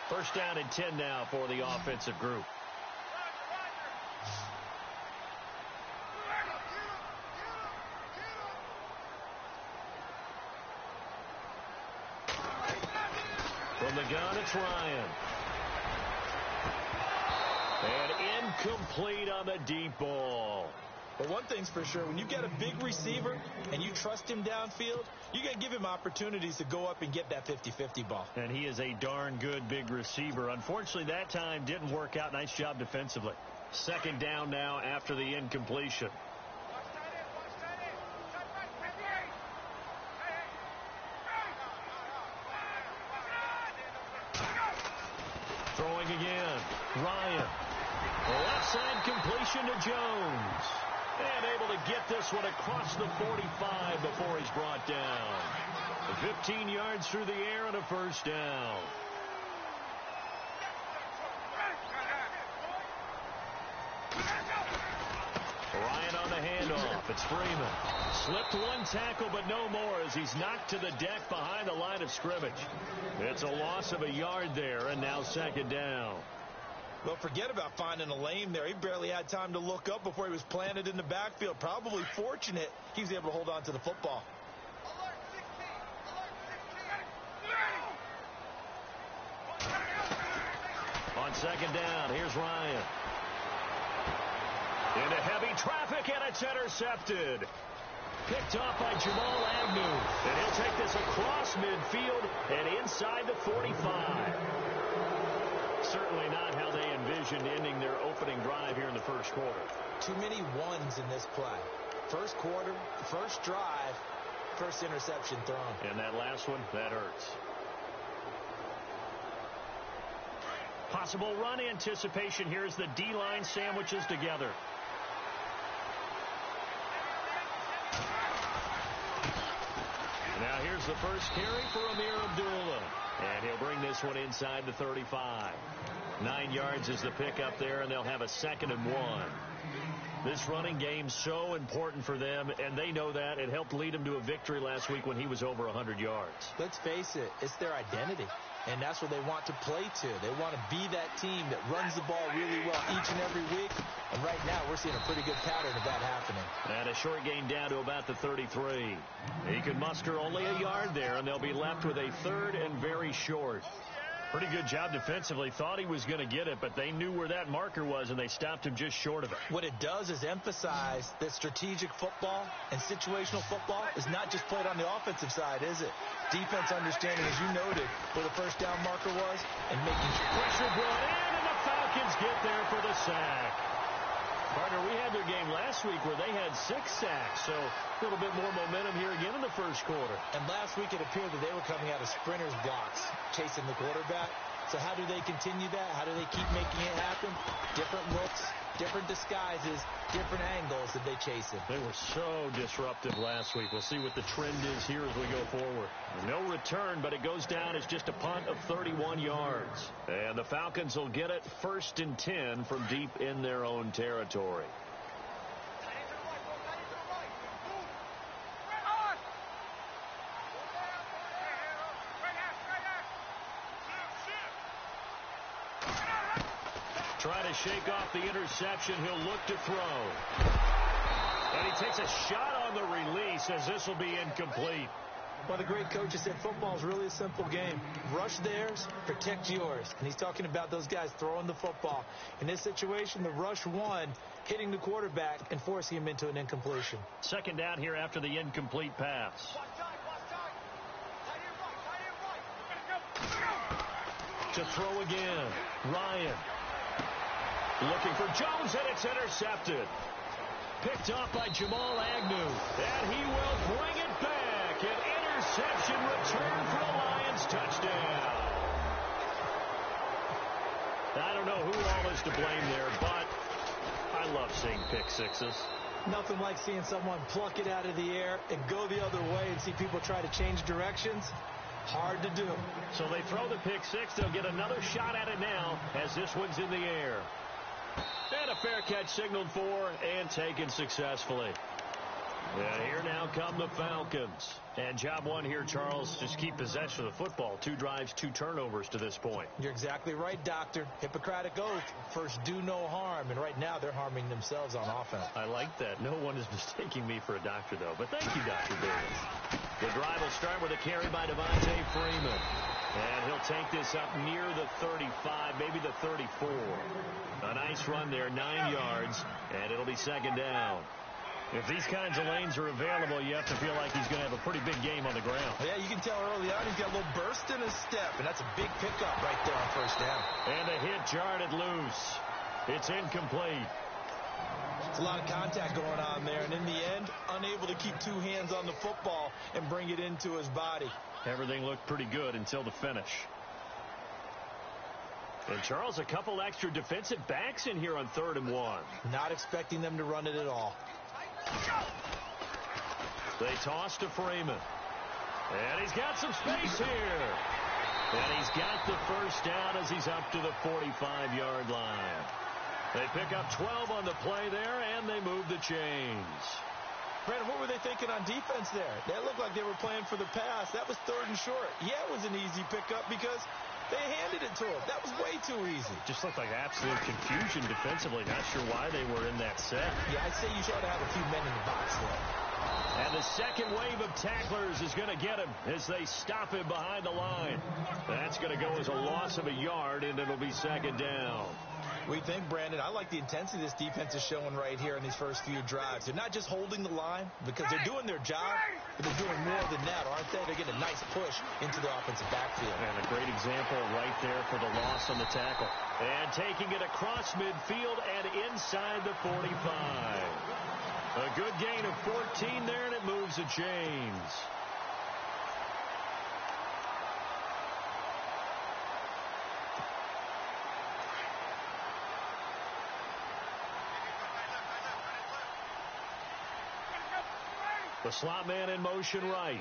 First down and 10 now for the offensive group. From the gun, it's Ryan. And incomplete on the deep ball. But one thing's for sure, when you get a big receiver and you trust him downfield, you're going to give him opportunities to go up and get that 50-50 ball. And he is a darn good big receiver. Unfortunately, that time didn't work out. Nice job defensively. Second down now after the incompletion. Throwing again. Ryan. Left side completion to Jones. And able to get this one across the 45 before he's brought down. 15 yards through the air and a first down. Ryan on the handoff. It's Freeman. Slipped one tackle, but no more as he's knocked to the deck behind the line of scrimmage. It's a loss of a yard there, and now second down. Well, forget about finding a lane there. He barely had time to look up before he was planted in the backfield. Probably fortunate he was able to hold on to the football. On second down, here's Ryan. Into heavy traffic, and it's intercepted. Picked off by Jamal Agnew. And he'll take this across midfield and inside the 45. Certainly not how they envisioned ending their opening drive here in the first quarter. Too many ones in this play. First quarter, first drive, first interception thrown. And that last one, that hurts. Possible run anticipation here as the D-line sandwiches together. Now here's the first carry for Amir Abdullah. And he'll bring this one inside the 35. 9 yards is the pickup there, and they'll have a 2nd and 1. This running game's so important for them, and they know that. It helped lead them to a victory last week when he was over 100 yards. Let's face it, it's their identity. And that's what they want to play to. They want to be that team that runs the ball really well each and every week. And right now, we're seeing a pretty good pattern of that happening. And a short gain down to about the 33. He can muster only a yard there, and they'll be left with a 3rd and very short. Pretty good job defensively. Thought he was going to get it, but they knew where that marker was, and they stopped him just short of it. What it does is emphasize that strategic football and situational football is not just played on the offensive side, is it? Defense understanding, as you noted, where the first down marker was, and making pressure brought in, and the Falcons get there for the sack. Partner, we had their game last week where they had 6 sacks, so a little bit more momentum here again in the first quarter. And last week it appeared that they were coming out of sprinters blocks, chasing the quarterback. So how do they continue that? How do they keep making it happen? Different looks, different disguises, different angles that they chase it. They were so disruptive last week. We'll see what the trend is here as we go forward. No return, but it goes down as just a punt of 31 yards. And the Falcons will get it 1st and 10 from deep in their own territory. Trying to shake off the interception. He'll look to throw. And he takes a shot on the release as this will be incomplete. Well, the great coach said football is really a simple game. Rush theirs, protect yours. And he's talking about those guys throwing the football. In this situation, the rush won, hitting the quarterback and forcing him into an incompletion. Second down here after the incomplete pass. To throw again. Ryan. Looking for Jones, and it's intercepted. Picked off by Jamal Agnew. And he will bring it back. An interception return for a Lions touchdown. I don't know who all is to blame there, but I love seeing pick sixes. Nothing like seeing someone pluck it out of the air and go the other way and see people try to change directions. Hard to do. So they throw the pick six. They'll get another shot at it now as this one's in the air. And a fair catch signaled for and taken successfully. And here now come the Falcons. And job one here, Charles, just keep possession of the football. 2 drives, 2 turnovers to this point. You're exactly right, Doctor. Hippocratic oath. First, do no harm. And right now, they're harming themselves on offense. I like that. No one is mistaking me for a doctor, though. But thank you, Dr. Davis. The drive will start with a carry by Devontae Freeman. And he'll take this up near the 35, maybe the 34. A nice run there, 9 yards, and it'll be second down. If these kinds of lanes are available, you have to feel like he's going to have a pretty big game on the ground. Yeah, you can tell early on he's got a little burst in his step, and that's a big pickup right there on first down. And a hit jarred it loose. It's incomplete. It's a lot of contact going on there, and in the end, unable to keep 2 hands on the football and bring it into his body. Everything looked pretty good until the finish. And, Charles, a couple extra defensive backs in here on 3rd and 1. Not expecting them to run it at all. They toss to Freeman. And he's got some space here. And he's got the first down as he's up to the 45-yard line. They pick up 12 on the play there, and they move the chains. Brandon, what were they thinking on defense there? That looked like they were playing for the pass. That was 3rd and short. Yeah, it was an easy pickup because they handed it to him. That was way too easy. Just looked like absolute confusion defensively. Not sure why they were in that set. Yeah, I'd say you should have a few men in the box there. And the second wave of tacklers is going to get him as they stop him behind the line. That's going to go as a loss of a yard, and it'll be second down. We think, Brandon, I like the intensity this defense is showing right here in these first few drives. They're not just holding the line because they're doing their job, but they're doing more than that, aren't they? They're getting a nice push into the offensive backfield. And a great example right there for the loss on the tackle. And taking it across midfield and inside the 45. A good gain of 14 there, and it moves the chains. The slot man in motion right.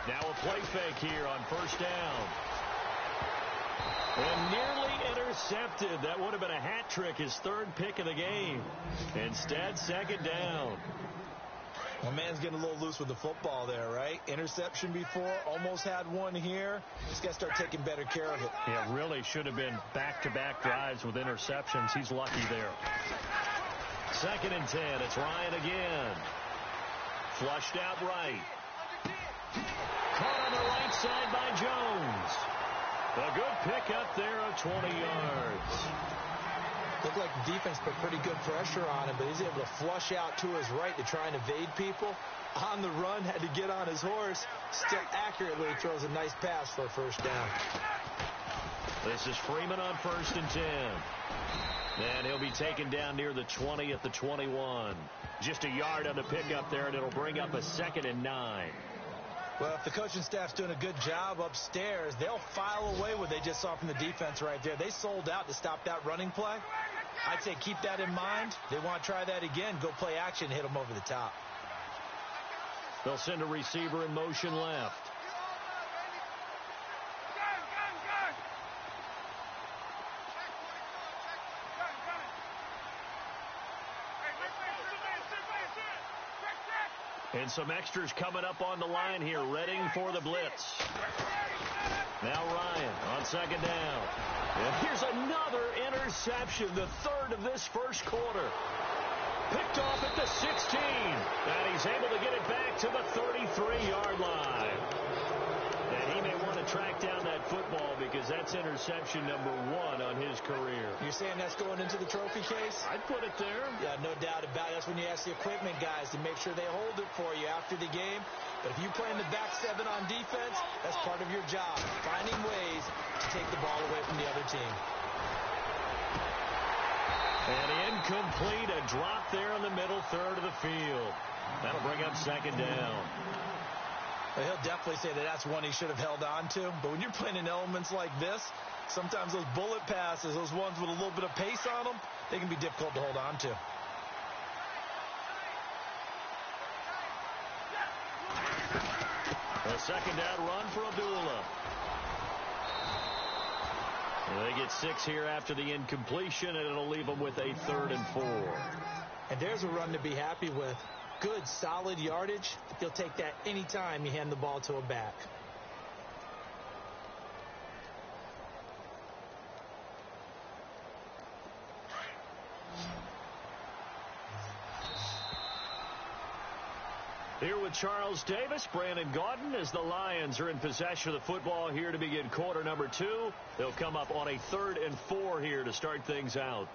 Now a play fake here on first down. And nearly intercepted. That would have been a hat trick, his 3rd pick of the game. Instead, second down. My man's getting a little loose with the football there, right? Interception before, almost had one here. He's got to start taking better care of it. Yeah, really should have been back-to-back drives with interceptions. He's lucky there. 2nd and 10. It's Ryan again. Flushed out right. Caught on the right side by Jones. A good pickup there of 20 yards. Looked like the defense put pretty good pressure on him, but he's able to flush out to his right to try and evade people. On the run, had to get on his horse. Still accurately throws a nice pass for a first down. This is Freeman on 1st and 10. And he'll be taken down near the 20 at the 21. Just a yard on the pickup there, and it'll bring up a 2nd and 9. Well, if the coaching staff's doing a good job upstairs, they'll file away what they just saw from the defense right there. They sold out to stop that running play. I'd say keep that in mind. They want to try that again. Go play action, hit them over the top. They'll send a receiver in motion left. And some extras coming up on the line here, readying for the blitz. Now Ryan on 2nd down. And here's another interception, the 3rd of this first quarter. Picked off at the 16. And he's able to get it back to the 33-yard line. And he may want to track down that football because that's interception number 1 on his career. You're saying that's going into the trophy case? I'd put it there. Yeah, no doubt about it. That's when you ask the equipment guys to make sure they hold it for you after the game. But if you play in the back 7 on defense, that's part of your job, finding ways to take the ball away from the other team. And incomplete, a drop there in the middle 3rd of the field. That'll bring up 2nd down. Well, he'll definitely say that that's one he should have held on to. But when you're playing in elements like this, sometimes those bullet passes, those ones with a little bit of pace on them, they can be difficult to hold on to. A second down run for Abdullah. They get 6 here after the incompletion, and it'll leave them with a 3rd and 4. And there's a run to be happy with. Good, solid yardage. You'll take that anytime you hand the ball to a back. Here with Charles Davis, Brandon Gaudin, as the Lions are in possession of the football here to begin quarter number 2. They'll come up on a 3rd and 4 here to start things out.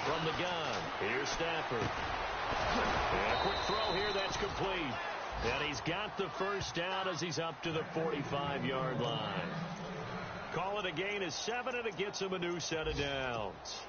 From the gun, here's Stafford. And a quick throw here, that's complete. And he's got the first down as he's up to the 45-yard line. Call it a gain of 7, and it gets him a new set of downs.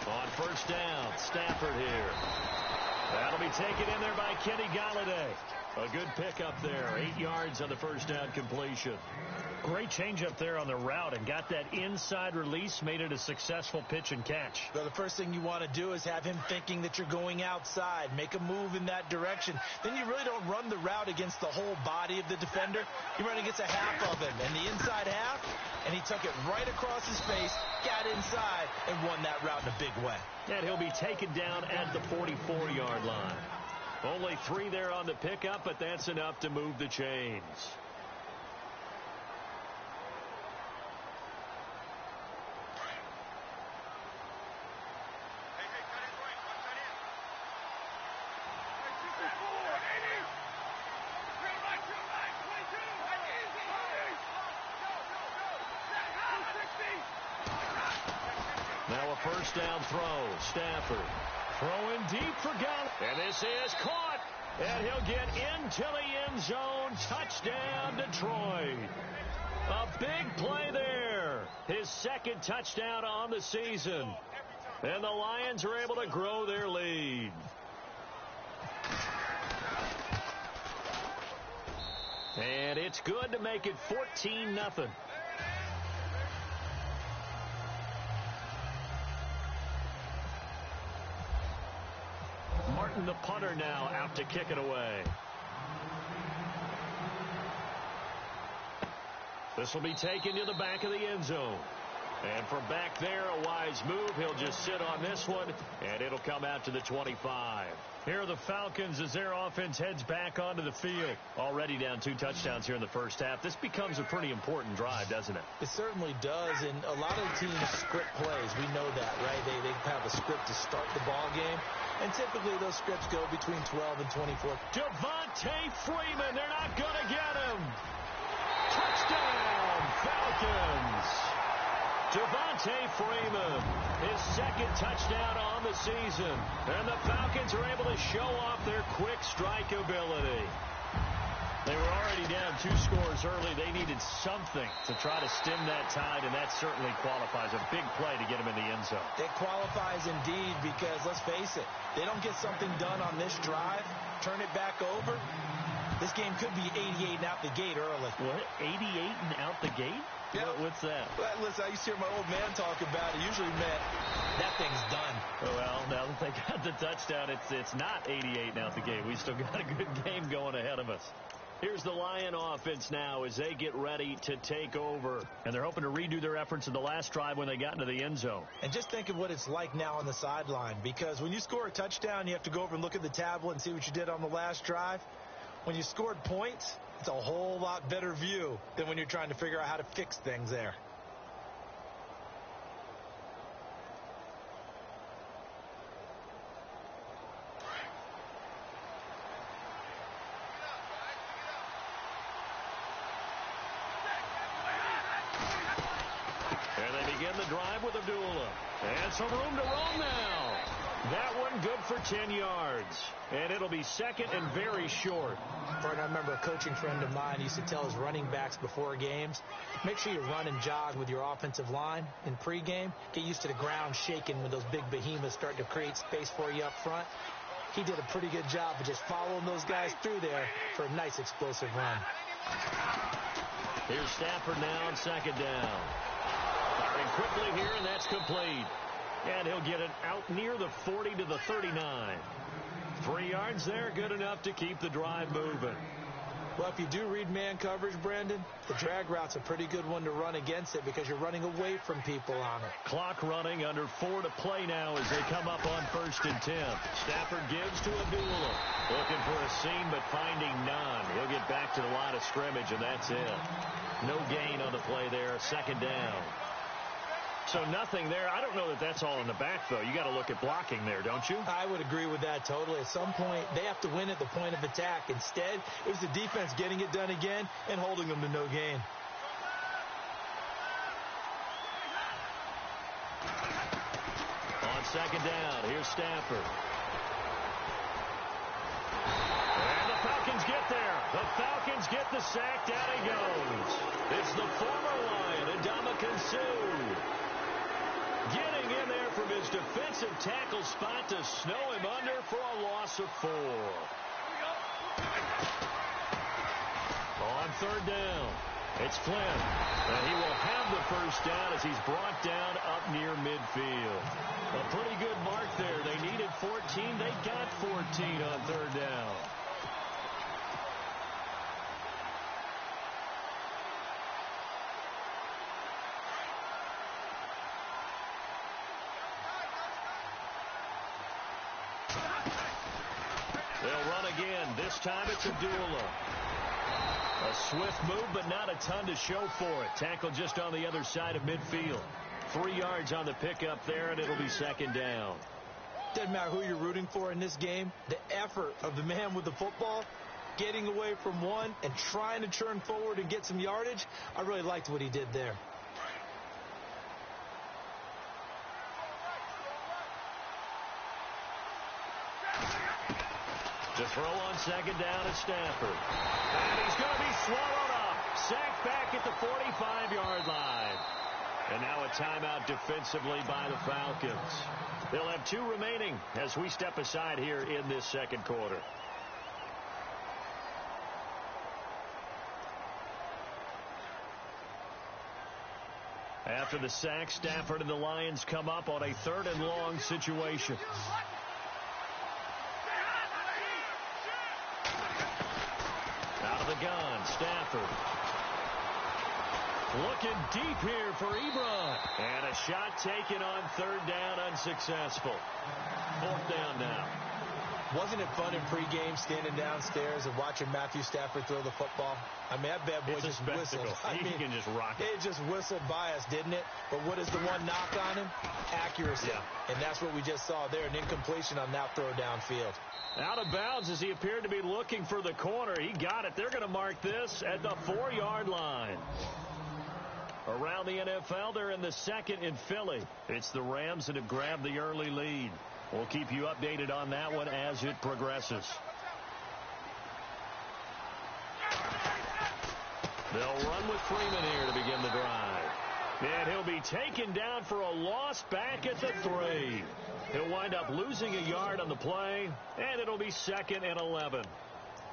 On first down, Stafford here. That'll be taken in there by Kenny Golladay. A good pickup there. 8 yards on the first down completion. Great change up there on the route and got that inside release, made it a successful pitch and catch. Well, the first thing you want to do is have him thinking that you're going outside. Make a move in that direction. Then you really don't run the route against the whole body of the defender. You run against a half of him, and the inside half, and he took it right across his face, got inside, and won that route in a big way. And he'll be taken down at the 44-yard line. Only 3 there on the pickup, but that's enough to move the chains. Now a first down throw. Stafford throwing deep for Golladay. And this is caught. And he'll get into the end zone. Touchdown, Detroit. A big play there. His 2nd touchdown on the season. And the Lions are able to grow their lead. And it's good to make it 14-0. Martin, the punter, now out to kick it away. This will be taken to the back of the end zone. And from back there, a wise move. He'll just sit on this one, and it'll come out to the 25. Here are the Falcons as their offense heads back onto the field. Already down 2 touchdowns here in the first half. This becomes a pretty important drive, doesn't it? It certainly does, and a lot of the teams script plays. We know that, right? They have a script to start the ball game, and typically those scripts go between 12 and 24. Devontae Freeman, they're not going to get him. Touchdown, Falcons. Devontae Freeman, his 2nd touchdown on the season. And the Falcons are able to show off their quick strike ability. They were already down 2 scores early. They needed something to try to stem that tide, and that certainly qualifies. A big play to get them in the end zone. It qualifies indeed because, let's face it, they don't get something done on this drive, turn it back over, this game could be 88 and out the gate early. What? 88 and out the gate? Yeah. What's that? Well, listen, I used to hear my old man talk about it. Usually meant that thing's done. Well, now that they got the touchdown, it's not 88 and out the gate. We still got a good game going ahead of us. Here's the Lion offense now as they get ready to take over. And they're hoping to redo their efforts in the last drive when they got into the end zone. And just think of what it's like now on the sideline, because when you score a touchdown, you have to go over and look at the tablet and see what you did on the last drive. When you scored points, it's a whole lot better view than when you're trying to figure out how to fix things there. And they begin the drive with Abdullah. And some room to roam now. That one good for 10 yards. And it'll be second and very short. Bert, I remember a coaching friend of mine used to tell his running backs before games, make sure you run and jog with your offensive line in pregame. Get used to the ground shaking when those big behemoths start to create space for you up front. He did a pretty good job of just following those guys through there for a nice explosive run. Here's Stafford now on second down. Firing quickly here, and that's complete. And he'll get it out near the 40 to the 39. 3 yards there, good enough to keep the drive moving. Well, if you do read man coverage, Brandon, the drag route's a pretty good one to run against it because you're running away from people on it. Clock running, under 4 to play now as they come up on 1st and 10. Stafford gives to Abdullah. Looking for a seam, but finding none. He'll get back to the line of scrimmage, and that's it. No gain on the play there, second down. So nothing there. I don't know that that's all in the back, though. You got to look at blocking there, don't you? I would agree with that totally. At some point, they have to win at the point of attack. Instead, it was the defense getting it done again and holding them to no gain. On second down, here's Stafford. And the Falcons get there. The Falcons get the sack. Down he goes. It's the former Lion, Ndamukong Suh. Getting in there from his defensive tackle spot to snow him under for a loss of 4. On third down, it's Flynn. And he will have the first down as he's brought down up near midfield. A pretty good mark there. They needed 14. They got 14 on third down. They'll run again. This time it's Abdullah. A swift move, but not a ton to show for it. Tackle just on the other side of midfield. 3 yards on the pickup there, and it'll be second down. Doesn't matter who you're rooting for in this game. The effort of the man with the football, getting away from one and trying to churn forward and get some yardage, I really liked what he did there. To throw on second down is Stafford. And he's going to be swallowed up. Sacked back at the 45-yard line. And now a timeout defensively by the Falcons. They'll have 2 remaining as we step aside here in this second quarter. After the sack, Stafford and the Lions come up on a 3rd and long situation. Out of the gun, Stafford. Looking deep here for Ebron. And a shot taken on 3rd down, unsuccessful. 4th down now. Wasn't it fun in pregame standing downstairs and watching Matthew Stafford throw the football? I mean, that bad boy just whistled. He can just rock it. It just whistled by us, didn't it? But what is the one knock on him? Accuracy. Yeah. And that's what we just saw there, an incompletion on that throw downfield. Out of bounds as he appeared to be looking for the corner. He got it. They're going to mark this at the 4-yard line. Around the NFL, they're in the 2nd in Philly. It's the Rams that have grabbed the early lead. We'll keep you updated on that one as it progresses. They'll run with Freeman here to begin the drive. And he'll be taken down for a loss back at the 3. He'll wind up losing a yard on the play, and it'll be 2nd and 11.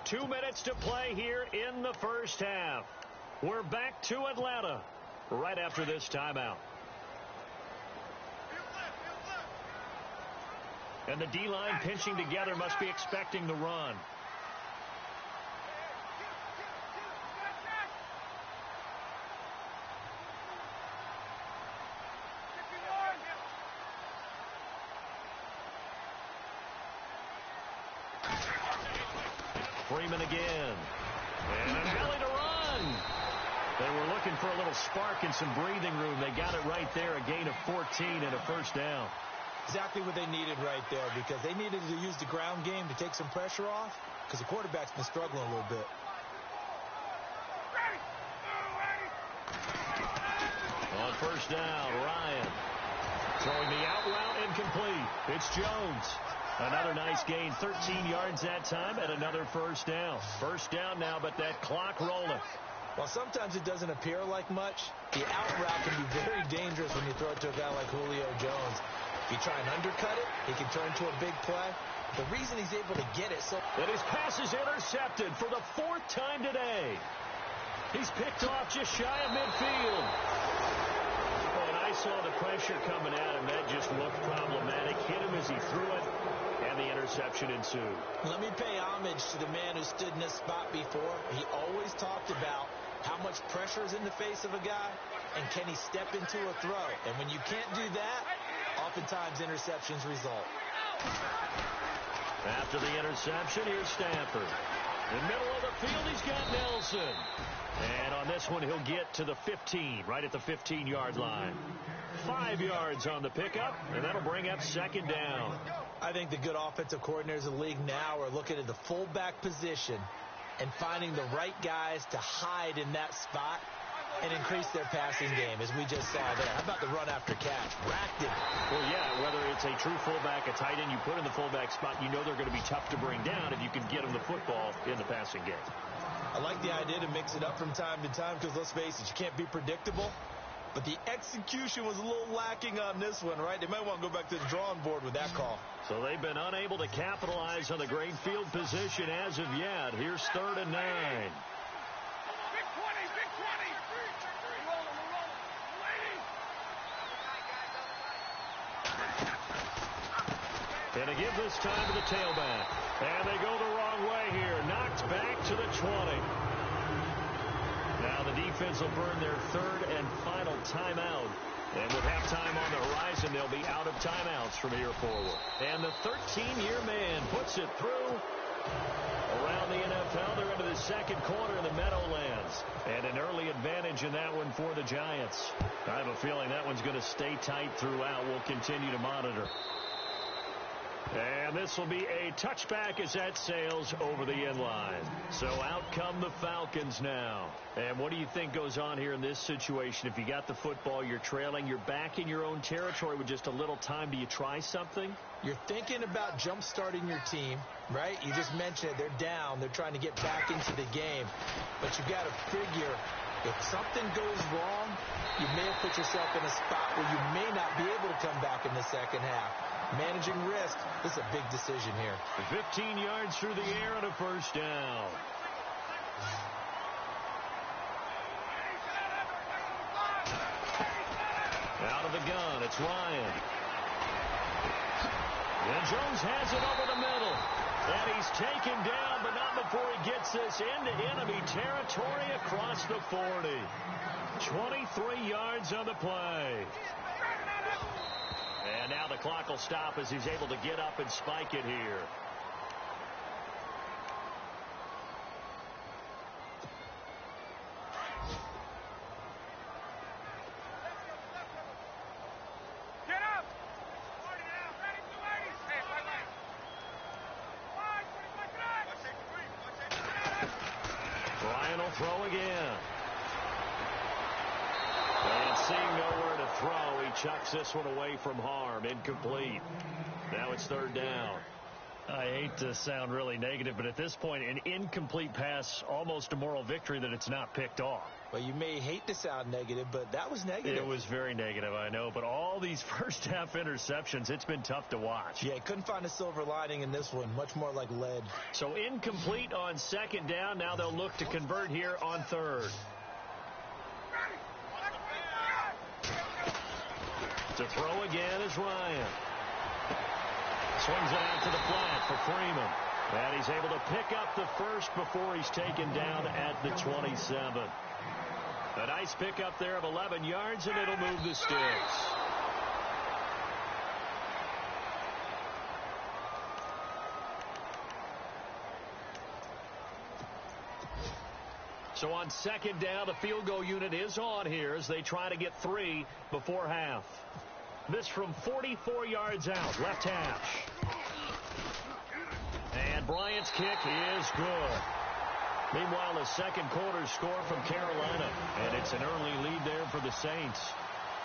2 minutes to play here in the first half. We're back to Atlanta right after this timeout. And the D-line pinching together must be expecting the run. Freeman again. And an alley to run. They were looking for a little spark and some breathing room. They got it right there. A gain of 14 and a first down. Exactly what they needed right there, because they needed to use the ground game to take some pressure off, because the quarterback's been struggling a little bit. On first down, Ryan. Throwing the out route incomplete. It's Jones. Another nice gain, 13 yards that time, and another first down. First down now, but that clock rolling. While sometimes it doesn't appear like much, the out route can be very dangerous when you throw it to a guy like Julio Jones. If you try and undercut it, he can turn to a big play. The reason he's able to get it so... And his pass is intercepted for the 4th time today. He's picked off just shy of midfield. Oh, and I saw the pressure coming at him. That just looked problematic. Hit him as he threw it, and the interception ensued. Let me pay homage to the man who stood in this spot before. He always talked about how much pressure is in the face of a guy, and can he step into a throw. And when you can't do that, oftentimes interceptions result. After the interception, here's Stafford. In the middle of the field, he's got Nelson. And on this one, he'll get to the 15, right at the 15-yard line. 5 yards on the pickup, and that'll bring up second down. I think the good offensive coordinators in the league now are looking at the fullback position and finding the right guys to hide in that spot and increase their passing game, as we just saw there. How about the run after catch? Racked it. Well, yeah, whether it's a true fullback, a tight end you put in the fullback spot, you know they're going to be tough to bring down if you can get them the football in the passing game. I like the idea to mix it up from time to time because, let's face it, you can't be predictable. But the execution was a little lacking on this one, right? They might want to go back to the drawing board with that call. So they've been unable to capitalize on the great field position as of yet. Here's 3rd and 9. And they give this time to the tailback. And they go the wrong way here. Knocked back to the 20. Now the defense will burn their 3rd and final timeout. And with halftime on the horizon, they'll be out of timeouts from here forward. And the 13-year man puts it through. Around the NFL, they're into the second quarter in the Meadowlands. And an early advantage in that one for the Giants. I have a feeling that one's going to stay tight throughout. We'll continue to monitor. And this will be a touchback as that sails over the inline. So out come the Falcons now. And what do you think goes on here in this situation? If you got the football, you're trailing, you're back in your own territory with just a little time. Do you try something? You're thinking about jump-starting your team, right? You just mentioned it. They're down. They're trying to get back into the game. But you've got to figure if something goes wrong, you may have put yourself in a spot where you may not be able to come back in the second half. Managing risk, this is a big decision here. 15 yards through the air and a first down. Out of the gun, it's Ryan. And Jones has it over the middle. And he's taken down, but not before he gets this into enemy territory across the 40. 23 yards on the play. And now the clock will stop as he's able to get up and spike it here. Get up! Ryan will throw again. And seeing nowhere to throw, he chucks this one away from harm. Incomplete. Now it's 3rd down. I hate to sound really negative, but at this point, an incomplete pass, almost a moral victory that it's not picked off. Well, you may hate to sound negative, but that was negative. It was very negative, I know. But all these first-half interceptions, it's been tough to watch. Yeah, couldn't find a silver lining in this one. Much more like lead. So incomplete on 2nd down. Now they'll look to convert here on 3rd. To throw again is Ryan. Swings it out to the flat for Freeman. And he's able to pick up the first before he's taken down at the 27. A nice pickup there of 11 yards, and it'll move the sticks. So on 2nd down, the field goal unit is on here as they try to get 3 before half. This from 44 yards out, left hash. And Bryant's kick is good. Meanwhile, the second quarter score from Carolina. And it's an early lead there for the Saints.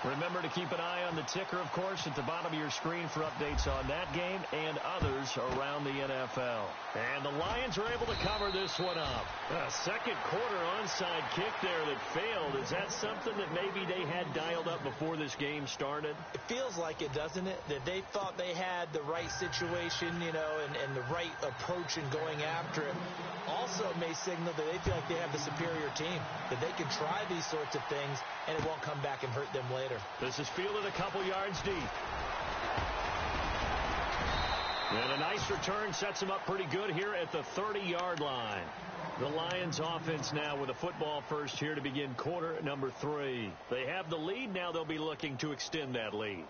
Remember to keep an eye on the ticker, of course, at the bottom of your screen for updates on that game and others around the NFL. And the Lions are able to cover this one up. A second quarter onside kick there that failed. Is that something that maybe they had dialed up before this game started? It feels like it, doesn't it? That they thought they had the right situation, you know, and the right approach in going after it. Also may signal that they feel like they have the superior team, that they can try these sorts of things and it won't come back and hurt them later. This is fielded a couple yards deep. And a nice return sets them up pretty good here at the 30-yard line. The Lions offense now with a football first here to begin quarter number 3. They have the lead. Now they'll be looking to extend that lead.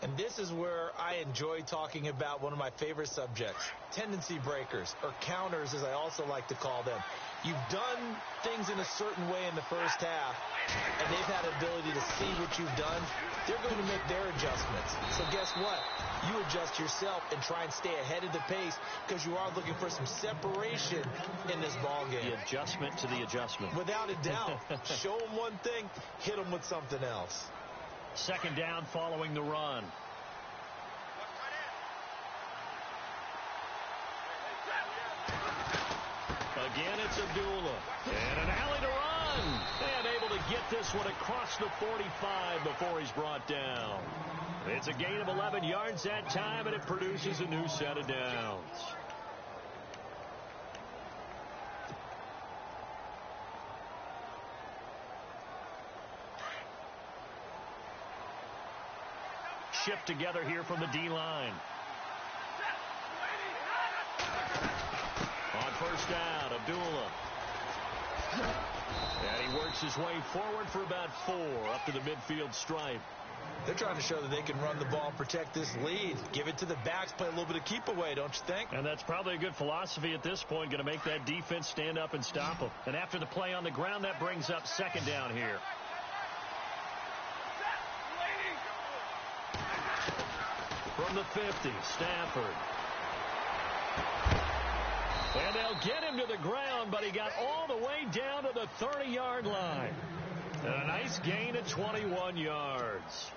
And this is where I enjoy talking about one of my favorite subjects, tendency breakers, or counters as I also like to call them. You've done things in a certain way in the first half, and they've had the ability to see what you've done. They're going to make their adjustments. So guess what? You adjust yourself and try and stay ahead of the pace because you are looking for some separation in this ball game. The adjustment to the adjustment. Without a doubt. Show them one thing, hit them with something else. Second down following the run. Again, it's Abdullah. And an alley to run. And able to get this one across the 45 before he's brought down. It's a gain of 11 yards that time, and it produces a new set of downs. Shift together here from the D-line. On first down, Abdullah. And he works his way forward for about 4 up to the midfield stripe. They're trying to show that they can run the ball and protect this lead. Give it to the backs, play a little bit of keep away, don't you think? And that's probably a good philosophy at this point, going to make that defense stand up and stop them. And after the play on the ground, that brings up second down here. From the 50, Stafford. And they'll get him to the ground, but he got all the way down to the 30-yard line. And a nice gain of 21 yards.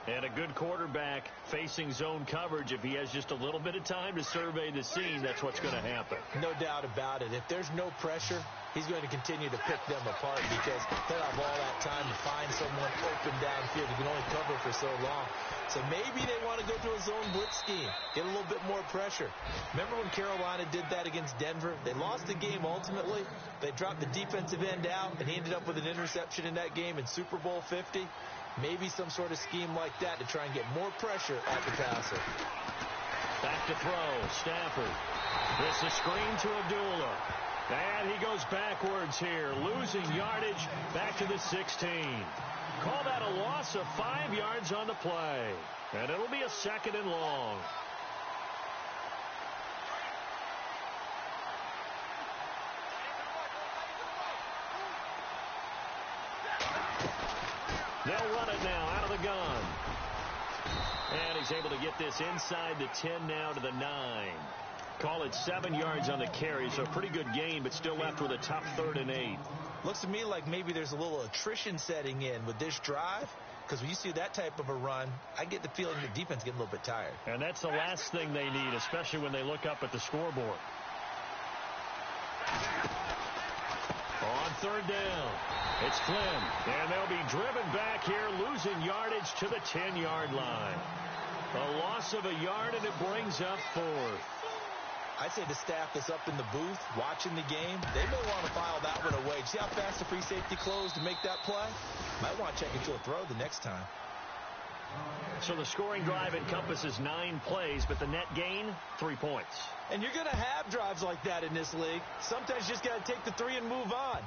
And a good quarterback facing zone coverage. If he has just a little bit of time to survey the scene, that's what's going to happen. No doubt about it. If there's no pressure, he's going to continue to pick them apart because he'll have all that time to find someone open downfield. He can only cover for so long. So maybe they want to go to a zone blitz scheme, get a little bit more pressure. Remember when Carolina did that against Denver? They lost the game ultimately. They dropped the defensive end out, and he ended up with an interception in that game in Super Bowl 50. Maybe some sort of scheme like that to try and get more pressure at the passer. Back to throw, Stafford. This is screen to Abdullah. And he goes backwards here, losing yardage back to the 16. Call that a loss of 5 yards on the play. And it'll be a second and long. They'll run it now out of the gun. And he's able to get this inside the 10 now to the 9. Call it 7 yards on the carry, so a pretty good game, but still left with a tough 3rd and 8. Looks to me like maybe there's a little attrition setting in with this drive, because when you see that type of a run, I get the feeling your defense getting a little bit tired. And that's the last thing they need, especially when they look up at the scoreboard. On 3rd down, it's Flynn, and they'll be driven back here, losing yardage to the 10-yard line. A loss of a yard, and it brings up 4th. I'd say the staff that's up in the booth watching the game, they may want to file that one away. See how fast the free safety closed to make that play? Might want to check into a throw the next time. So the scoring drive encompasses 9 plays, but the net gain, 3 points. And you're going to have drives like that in this league. Sometimes you just got to take the 3 and move on.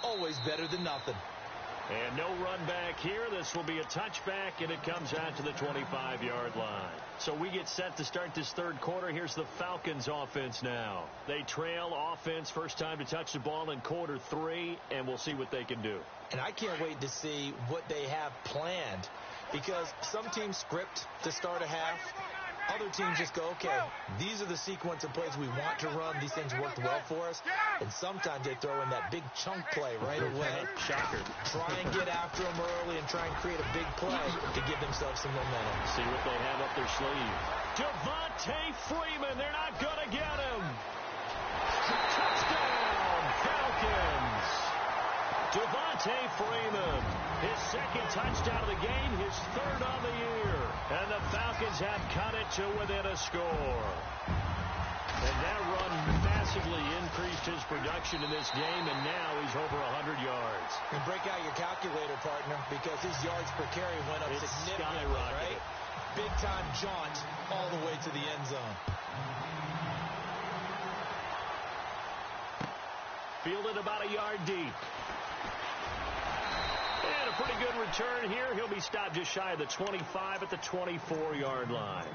Always better than nothing. And no run back here. This will be a touchback, and it comes out to the 25-yard line. So we get set to start this 3rd quarter. Here's the Falcons offense now. They trail offense, first time to touch the ball in quarter 3, and we'll see what they can do. And I can't wait to see what they have planned, because some teams script to start a half. Other teams just go, okay, these are the sequence of plays we want to run. These things worked well for us. And sometimes they throw in that big chunk play right away. Shocker. Try and get after them early and try and create a big play to give themselves some momentum. See what they have up their sleeve. Devontae Freeman, they're not going to get him. Touchdown, Falcons. Devontae Freeman, his second touchdown of the game, his third on the year. And the Falcons have cut it to within a score. And that run massively increased his production in this game, and now he's over 100 yards. And break out your calculator, partner, because his yards per carry went up significantly, right? Big-time jaunt all the way to the end zone. Fielded about a yard deep. And a pretty good return here. He'll be stopped just shy of the 25 at the 24-yard line.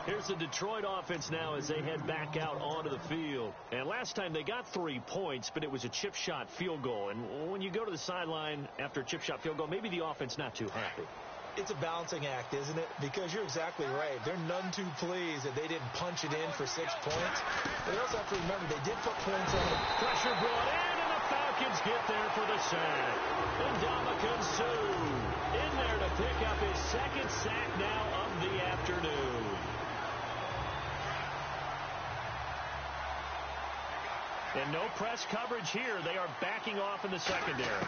Here's the Detroit offense now as they head back out onto the field. And last time they got 3 points, but it was a chip shot field goal. And when you go to the sideline after a chip shot field goal, maybe the offense not too happy. It's a balancing act, isn't it? Because you're exactly right. They're none too pleased that they didn't punch it in for 6 points. But they also have to remember they did put points on it. Pressure brought in, and the Falcons get there for the sack. And Ndamukong Suh in there to pick up his second sack now of the afternoon. And no press coverage here. They are backing off in the secondary.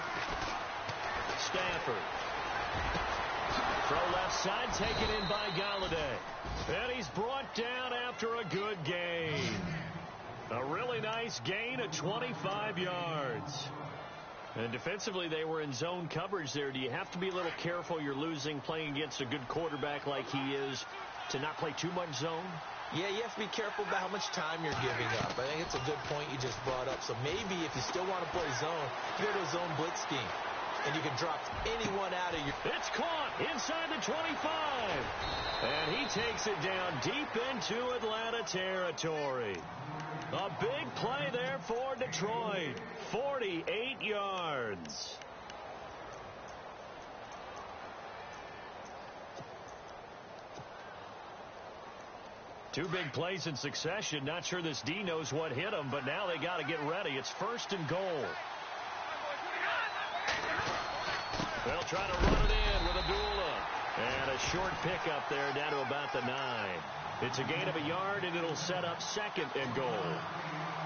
Stafford. Throw left side, taken in by Galladay. And he's brought down after a good gain. A really nice gain of 25 yards. And defensively, they were in zone coverage there. Do you have to be a little careful? You're losing, playing against a good quarterback like he is, to not play too much zone? Yeah, you have to be careful about how much time you're giving up. I think it's a good point you just brought up. So maybe if you still want to play zone, you go to a zone blitz scheme. And you can drop anyone out of your... It's caught inside the 25. And he takes it down deep into Atlanta territory. A big play there for Detroit. 48 yards. Two big plays in succession. Not sure this D knows what hit him, but now they got to get ready. It's 1st and goal. They'll try to run it in with Abdullah. And a short pickup there down to about the 9. It's a gain of a yard, and it'll set up 2nd and goal.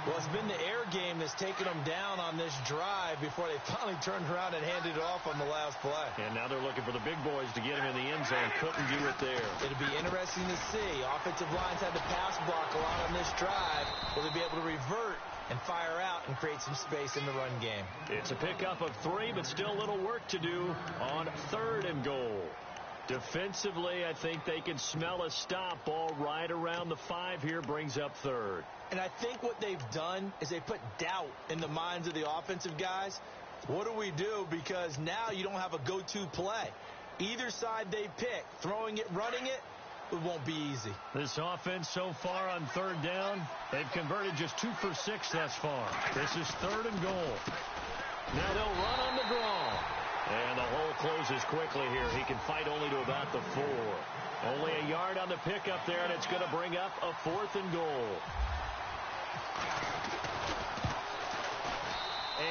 Well, it's been the air game that's taken them down on this drive before they finally turned around and handed it off on the last play. And now they're looking for the big boys to get him in the end zone. Couldn't do it there. It'll be interesting to see. Offensive lines had to pass block a lot on this drive. Will they be able to revert and fire out and create some space in the run game? It's a pickup of 3, but still a little work to do on 3rd and goal. Defensively, I think they can smell a stop. Ball right around the 5 here, brings up 3rd. And I think what they've done is they put doubt in the minds of the offensive guys. What do we do? Because now you don't have a go-to play. Either side they pick, throwing it, running it, it won't be easy. This offense so far on 3rd down, they've converted just 2 for 6 thus far. This is 3rd and goal. Now they'll run on the draw. And the hole closes quickly here. He can fight only to about the 4. Only a yard on the pickup there, and it's going to bring up a 4th and goal.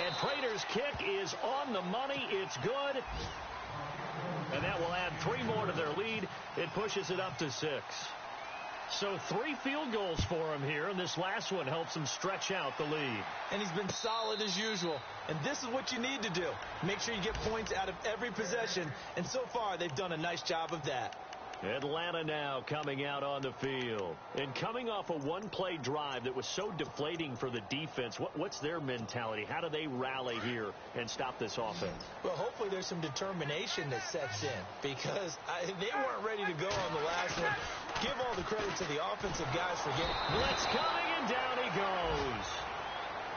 And Prater's kick is on the money. It's good. And that will add 3 more to their lead. It pushes it up to 6. So 3 field goals for him here, and this last one helps him stretch out the lead. And he's been solid as usual. And this is what you need to do. Make sure you get points out of every possession. And so far, they've done a nice job of that. Atlanta now coming out on the field. And coming off a one-play drive that was so deflating for the defense, what's their mentality? How do they rally here and stop this offense? Well, hopefully there's some determination that sets in, because they weren't ready to go on the last one. Give all the credit to the offensive guys for getting... Blitz coming, and down he goes.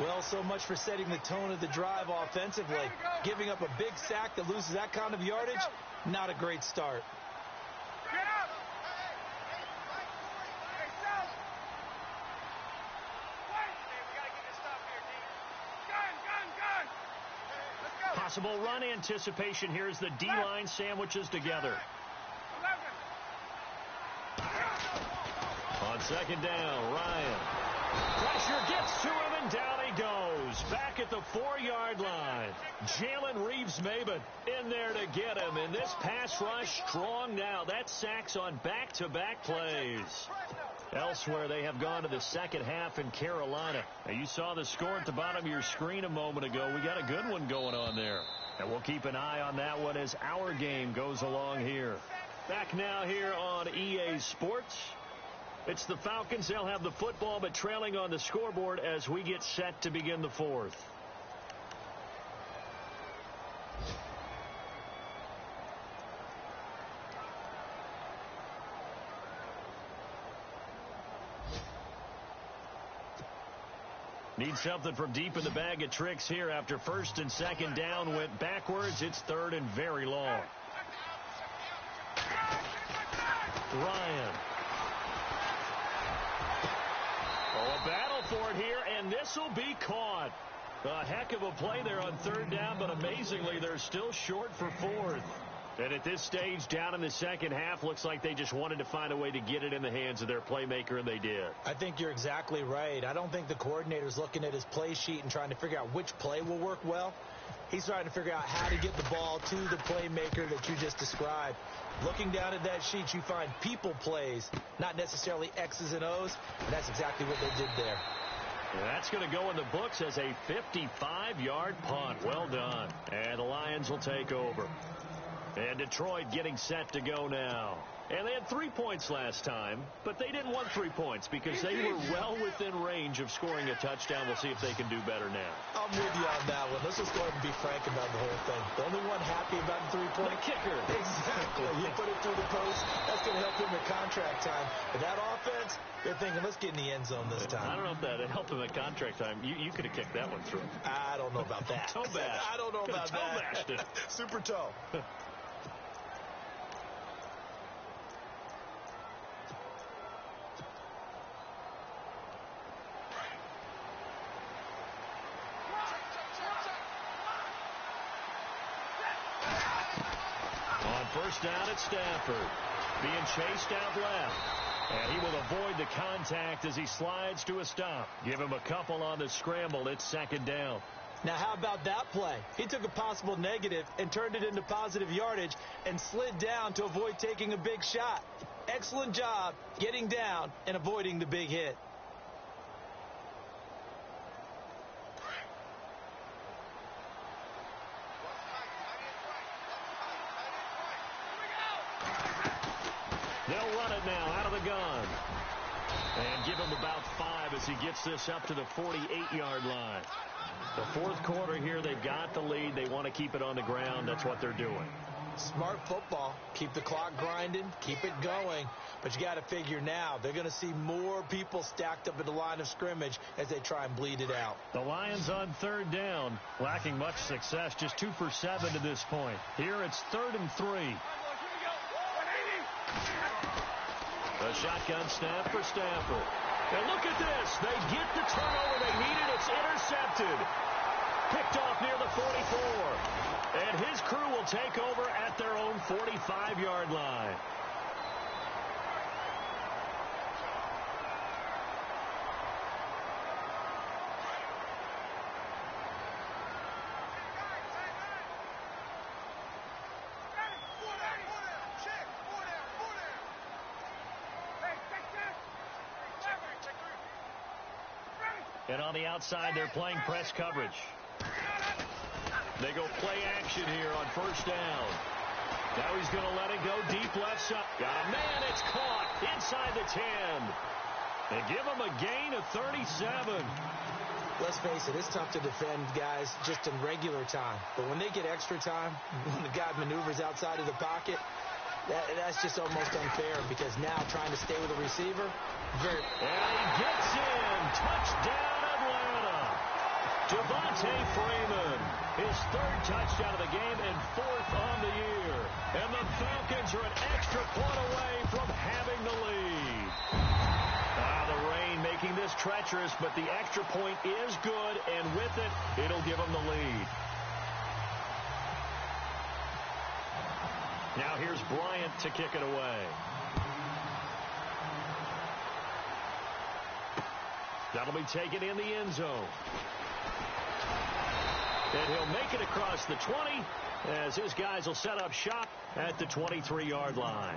Well, so much for setting the tone of the drive offensively. Giving up a big sack that loses that kind of yardage, not a great start. Get up! Possible run anticipation here as the D-line sandwiches together. Second down, Ryan. Pressure gets to him, and down he goes. Back at the 4-yard line. Jalen Reeves-Maybin in there to get him. And this pass rush strong now. That's sacks on back-to-back plays. Elsewhere, they have gone to the second half in Carolina. Now, you saw the score at the bottom of your screen a moment ago. We got a good one going on there. And we'll keep an eye on that one as our game goes along here. Back now here on EA Sports. It's the Falcons. They'll have the football, but trailing on the scoreboard as we get set to begin the fourth. Need something from deep in the bag of tricks here after first and second down went backwards. It's third and very long. Ryan. Oh, a battle for it here, and this will be caught. A heck of a play there on third down, but amazingly, they're still short for fourth. And at this stage, down in the second half, looks like they just wanted to find a way to get it in the hands of their playmaker, and they did. I think you're exactly right. I don't think the coordinator's looking at his play sheet and trying to figure out which play will work well. He's trying to figure out how to get the ball to the playmaker that you just described. Looking down at that sheet, you find people plays, not necessarily X's and O's, and that's exactly what they did there. And that's going to go in the books as a 55-yard punt. Well done. And the Lions will take over. And Detroit getting set to go now. And they had 3 points last time, but they didn't want 3 points because they were well within range of scoring a touchdown. We'll see if they can do better now. I'm with you on that one. Let's just go ahead and be frank about the whole thing. The only one happy about the 3-point. The kicker. Exactly. You put it through the post. That's going to help him at contract time. But that offense, they're thinking, let's get in the end zone this time. I don't know if that helped him at contract time. You could have kicked that one through. I don't know about that. Toe bash. I don't know about toe that. Bashed it. Super toe. First down at Stafford. Being chased out left. And he will avoid the contact as he slides to a stop. Give him a couple on the scramble. It's second down. Now, how about that play? He took a possible negative and turned it into positive yardage and slid down to avoid taking a big shot. Excellent job getting down and avoiding the big hit. They'll run it now out of the gun. And give him about 5 as he gets this up to the 48-yard line. The fourth quarter here, they've got the lead. They want to keep it on the ground. That's what they're doing. Smart football. Keep the clock grinding. Keep it going. But you got to figure now, they're going to see more people stacked up at the line of scrimmage as they try and bleed it out. The Lions on third down, lacking much success, just 2 for 7 to this point. Here it's 3rd and 3. A shotgun snap for Stafford. And look at this. They get the turnover they needed. It's intercepted. Picked off near the 44. And his crew will take over at their own 45-yard line. And on the outside, they're playing press coverage. They go play action here on first down. Now he's going to let it go deep left side. Got a man. It's caught inside the 10. They give him a gain of 37. Let's face it, it's tough to defend guys just in regular time. But when they get extra time, when the guy maneuvers outside of the pocket, that's just almost unfair because now trying to stay with the receiver, and he gets in. Touchdown, Atlanta. Devontae Freeman, his 3rd touchdown of the game and 4th on the year. And the Falcons are an extra point away from having the lead. The rain making this treacherous, but the extra point is good, and with it, it'll give them the lead. Now here's Bryant to kick it away. That'll be taken in the end zone. And he'll make it across the 20 as his guys will set up shop at the 23-yard line.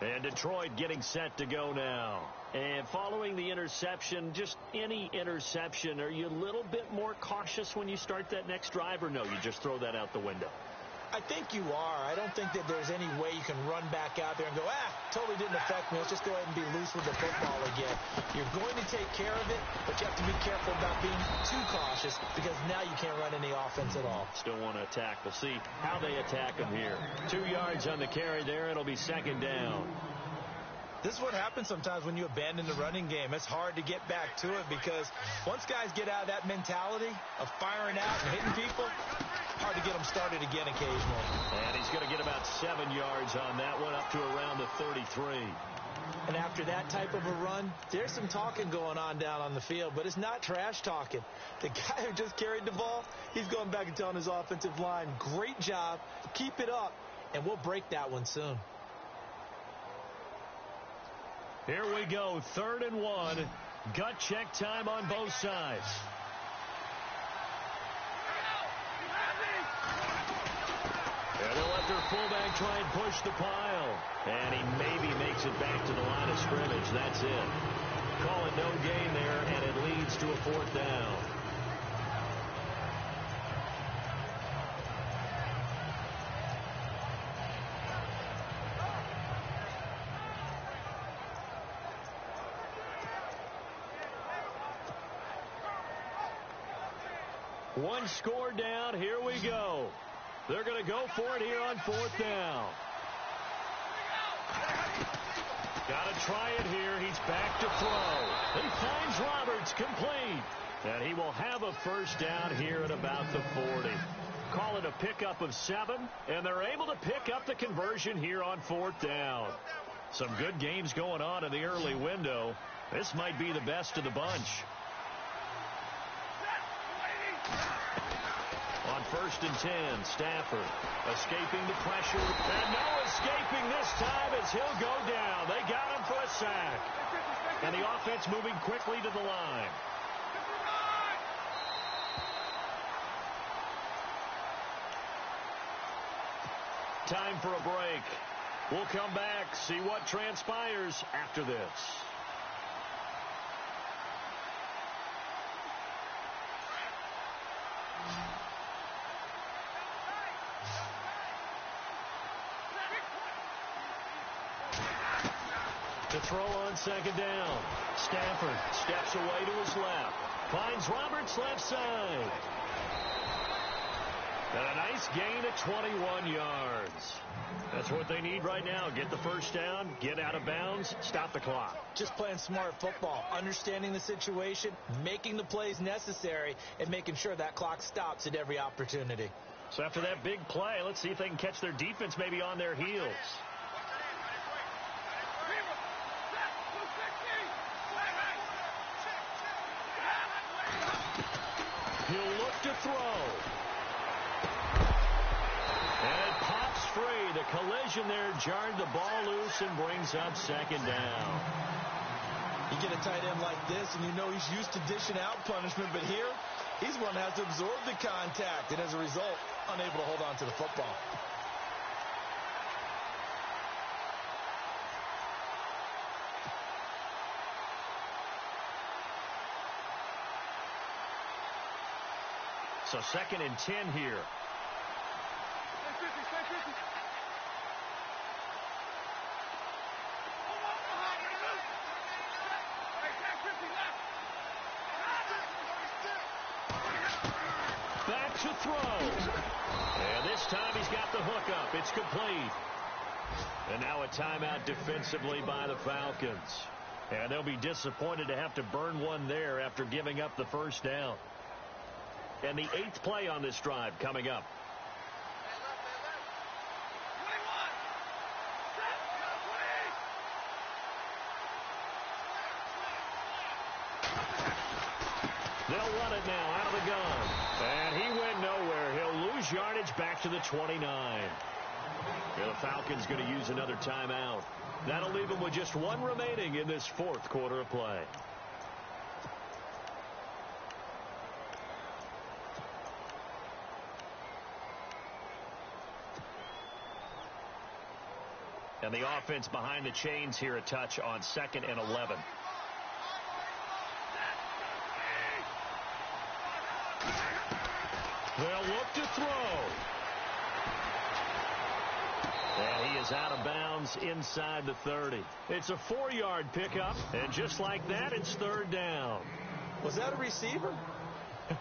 And Detroit getting set to go now. And following the interception, just any interception, are you a little bit more cautious when you start that next drive, or no, you just throw that out the window? I think you are. I don't think that there's any way you can run back out there and go, totally didn't affect me. Let's just go ahead and be loose with the football again. You're going to take care of it, but you have to be careful about being too cautious because now you can't run any offense at all. Still want to attack. We'll see how they attack him here. 2 yards on the carry there. It'll be second down. This is what happens sometimes when you abandon the running game. It's hard to get back to it because once guys get out of that mentality of firing out and hitting people, hard to get them started again occasionally. And he's going to get about 7 yards on that one, up to around the 33. And after that type of a run, there's some talking going on down on the field, but it's not trash talking. The guy who just carried the ball, he's going back and telling his offensive line, great job, keep it up, and we'll break that one soon. Here we go, 3rd and 1. Gut check time on both sides. And they'll let their fullback try and push the pile. And he maybe makes it back to the line of scrimmage. That's it. Call it no gain there, and it leads to a 4th down. One score down. Here we go. They're going to go for it here on 4th down. Got to try it here. He's back to throw. He finds Roberts complete. And he will have a 1st down here at about the 40. Call it a pickup of 7, and they're able to pick up the conversion here on 4th down. Some good games going on in the early window. This might be the best of the bunch. On 1st and 10, Stafford escaping the pressure. And no escaping this time as he'll go down. They got him for a sack. And the offense moving quickly to the line. Time for a break. We'll come back, see what transpires after this. To throw on 2nd down. Stafford steps away to his left. Finds Roberts left side. And a nice gain of 21 yards. That's what they need right now. Get the 1st down, get out of bounds, stop the clock. Just playing smart football, understanding the situation, making the plays necessary, and making sure that clock stops at every opportunity. So after that big play, let's see if they can catch their defense maybe on their heels. He'll look to throw. And it pops free. The collision there jarred the ball loose and brings up 2nd down. You get a tight end like this, and you know he's used to dishing out punishment, but here, he's one that has to absorb the contact, and as a result, unable to hold on to the football. So 2nd and 10 here. Back to throw. And this time he's got the hook up. It's complete. And now a timeout defensively by the Falcons. And they'll be disappointed to have to burn one there after giving up the 1st down. And the 8th play on this drive coming up. They'll run it now out of the gun. And he went nowhere. He'll lose yardage back to the 29. And the Falcons going to use another timeout. That'll leave them with just one remaining in this 4th quarter of play. And the offense behind the chains here a touch on 2nd and 11. They'll look to throw. And he is out of bounds inside the 30. It's a 4-yard pickup, and just like that, it's 3rd down. Was that a receiver?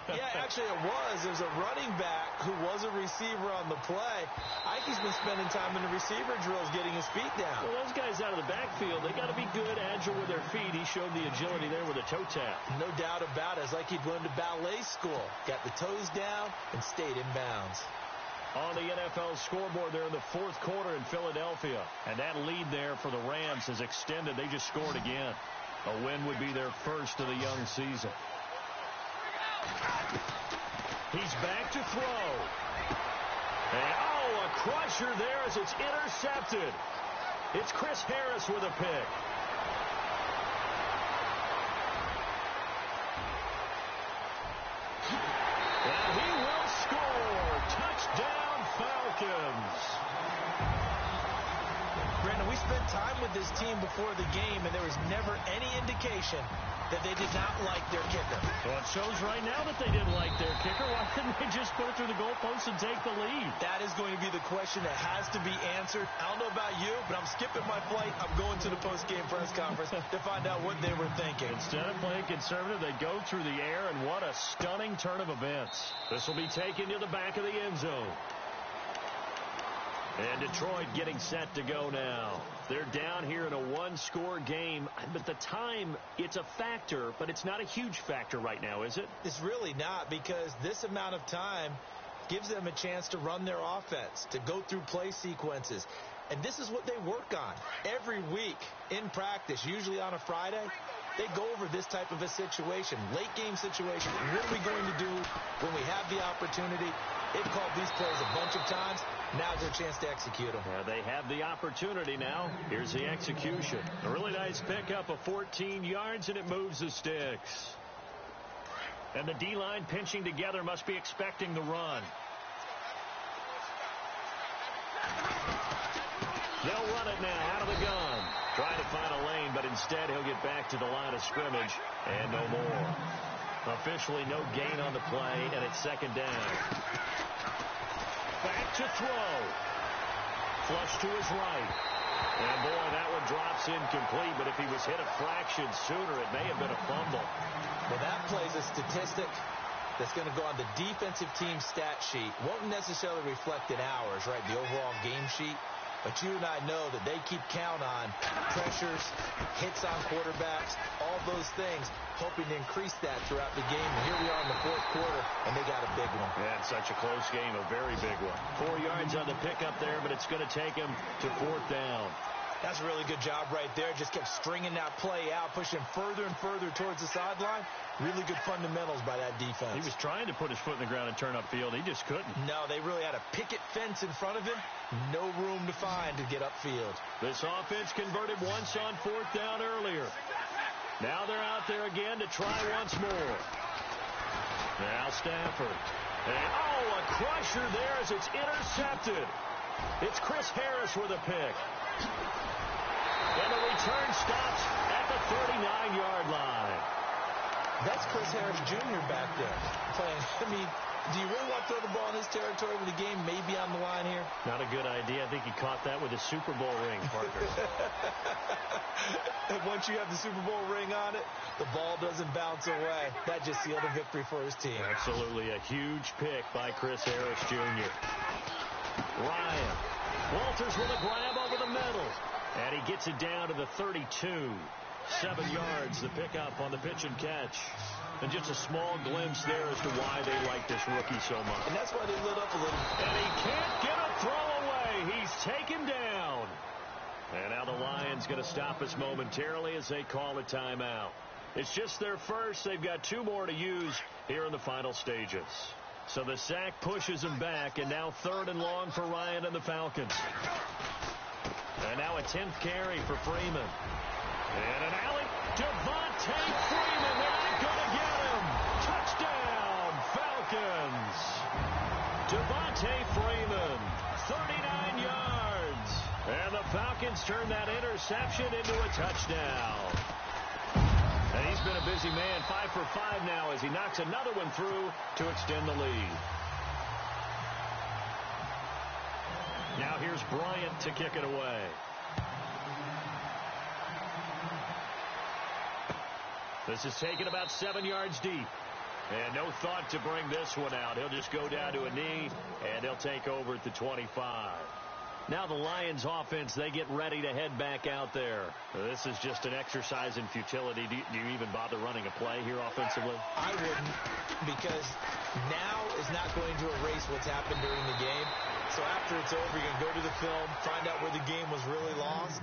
Yeah, actually it was. There's a running back who was a receiver on the play. I think he's been spending time in the receiver drills getting his feet down. Well, those guys out of the backfield, they got to be good, agile with their feet. He showed the agility there with a toe tap. No doubt about it. It's like he'd gone to ballet school. Got the toes down and stayed in bounds. On the NFL scoreboard there in the 4th quarter in Philadelphia. And that lead there for the Rams is extended. They just scored again. A win would be their first of the young season. He's back to throw. And, a crusher there as it's intercepted. It's Chris Harris with a pick. And he will score. Touchdown, Falcons. Brandon, we spent time with this team before the game, and there was never any indication that they did not like their kicker. Well, it shows right now that they didn't like their kicker. Why didn't they just put it through the goalpost and take the lead? That is going to be the question that has to be answered. I don't know about you, but I'm skipping my flight. I'm going to the post-game press conference to find out what they were thinking. Instead of playing conservative, they go through the air, and what a stunning turn of events. This will be taken to the back of the end zone. And Detroit getting set to go now. They're down here in a 1-score game. But the time, it's a factor, but it's not a huge factor right now, is it? It's really not, because this amount of time gives them a chance to run their offense, to go through play sequences. And this is what they work on every week in practice, usually on a Friday. They go over this type of a situation, late-game situation. What are we going to do when we have the opportunity? They've called these plays a bunch of times. Now's their chance to execute them. Yeah, they have the opportunity now. Here's the execution. A really nice pickup of 14 yards, and it moves the sticks. And the D-line pinching together must be expecting the run. They'll run it now out of the gun. Trying to find a lane, but instead he'll get back to the line of scrimmage and no more. Officially no gain on the play, and it's 2nd down. Back to throw. Flush to his right. And, boy, that one drops incomplete, but if he was hit a fraction sooner, it may have been a fumble. Well, that play's a statistic that's going to go on the defensive team stat sheet. Won't necessarily reflect in ours, right, the overall game sheet. But you and I know that they keep count on pressures, hits on quarterbacks, all those things, hoping to increase that throughout the game. And here we are in the 4th quarter, and they got a big one. Yeah, it's such a close game, a very big one. 4 yards on the pickup there, but it's going to take him to 4th down. That's a really good job right there. Just kept stringing that play out, pushing further and further towards the sideline. Really good fundamentals by that defense. He was trying to put his foot in the ground and turn upfield. He just couldn't. No, they really had a picket fence in front of him. No room to find to get upfield. This offense converted once on 4th down earlier. Now they're out there again to try once more. Now Stafford. And, a crusher there as it's intercepted. It's Chris Harris with a pick. And the return stops at the 39-yard line. That's Chris Harris Jr. back there playing. I mean, do you really want to throw the ball in his territory when the game may be on the line here? Not a good idea. I think he caught that with a Super Bowl ring, partner. And once you have the Super Bowl ring on it, the ball doesn't bounce away. That just sealed a victory for his team. Absolutely a huge pick by Chris Harris Jr. Ryan. Walters with a grab over the middle. And he gets it down to the 32. 7 yards, the pickup on the pitch and catch. And just a small glimpse there as to why they like this rookie so much. And that's why they lit up a little. And he can't get a throw away. He's taken down. And now the Lions going to stop us momentarily as they call a timeout. It's just their first. They've got 2 more to use here in the final stages. So the sack pushes him back, and now 3rd and long for Ryan and the Falcons. And now a 10th carry for Freeman. And an alley. Devontae Freeman. They're not going to get him. Touchdown, Falcons. Devontae Freeman, 39 yards. And the Falcons turn that interception into a touchdown. And he's been a busy man, 5 for 5 now as he knocks another one through to extend the lead. Now here's Bryant to kick it away. This is taken about 7 yards deep. And no thought to bring this one out. He'll just go down to a knee, and they'll take over at the 25. Now the Lions offense, they get ready to head back out there. This is just an exercise in futility. Do you even bother running a play here offensively? I wouldn't, because now is not going to erase what's happened during the game. So after it's over, you're going to go to the film, find out where the game was really lost,